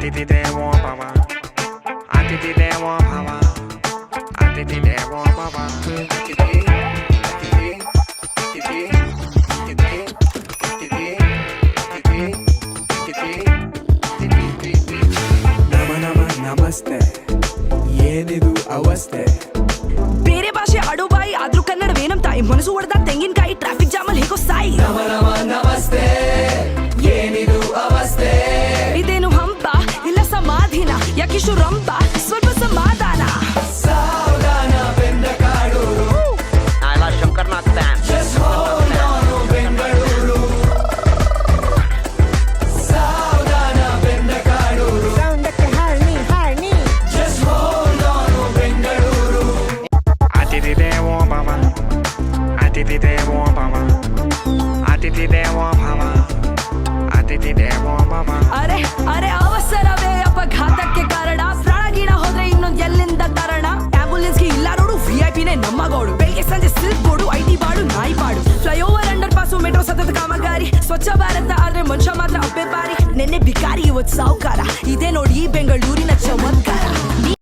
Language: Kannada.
ಅತಿಥಿ ದೇವೋ ಭವ ಅತಿಥಿ ದೇವೋ ಭವ ಅತಿಥಿ ದೇವೋ ಭವ ನಮ ನಮ ನಮಸ್ತೆ ಏನಿದು ಅವಸ್ಥೆ ಬೇರೆ ಭಾಷೆ ಆಡೋ ಬಾಯಿ ಆದ್ರೂ ಕನ್ನಡವೇನಂ ತಾಯಿ ಮನಸ್ಸು ಹೊಡೆದ ತೆಂಗಿನಕಾಯಿ ಟ್ರಾಫಿಕ್ ಜಾಮಲ್ಲಿ ಹೇಗೋ ಸಾಯಿ ನಮ ನಮ ನಮಸ್ತೆ ಏನಿದು ಅವಸ್ಥೆ ಇದೇನು ಹಂಪ ಇಲ್ಲ ಸಮಾಧಿನ ಯಾಕಿಷ್ಟು ರಂಪ ಸ್ವಲ್ಪ ಸಮಾಧಾನ ಸಾವಧಾನ ಬೆಂದ ಕಾಡೂರು ನಾವೆಲ್ಲ Shankarnath fan Just hold on, Bengaluru ಸಾವಧಾನ ಬೆಂದ ಕಾಡೂರು ಸೌಂಡಕ್ಕೆ ಹಾರ್ನಿ Just hold on, ಬೆಂಗಳೂರು ಅತಿಥಿ ದೇವೋ ಭವ ಅತಿಥಿ ದೇವೋ ಭವ ಅತಿಥಿ ದೇವೋ ಭವ ಅತಿಥಿ ದೇವೋ ಭವ ಅರೆ ಅರೆ ಅವಸರವೇ ಅಪಘಾತಕ್ಕೆ ಕಾರಣ ಪ್ರಾಣ ಗೀಣ ಹೋದ್ರೆ ಇನ್ನೊಂದ್ ಎಲ್ಲಿಂದ ತರಣ ಆಂಬುಲೆನ್ಸ್ಗೆ ಇಲ್ಲ ನೋಡು ವಿಐಪಿನೇ ನಮ್ಮ ಗೋಡು ಬೆಳಿಗ್ಗೆ ಸಂಜೆ ಸಿಲ್ಕ್ ಬೋರ್ಡು ಐಟಿ ಬಾಡು ನಾಯಿ ಬಾಡು ಫ್ಲೈಓವರ್ ಅಂಡರ್ ಪಾಸು ಮೆಟ್ರೋ ಸತತ ಕಾಮಗಾರಿ ಸ್ವಚ್ಛ ಭಾರತ ಆದ್ರೆ ಮನುಷ್ಯ ಮಾತ್ರ ಅಬ್ಬೆ ಬಾರಿ ನೆನ್ನೆ ಬಿಕಾರಿ ಇವತ್ತು ಸಾವುಕಾರ ಇದೇ ನೋಡಿ ಬೆಂಗಳೂರಿನ ಚಮತ್ಕಾರ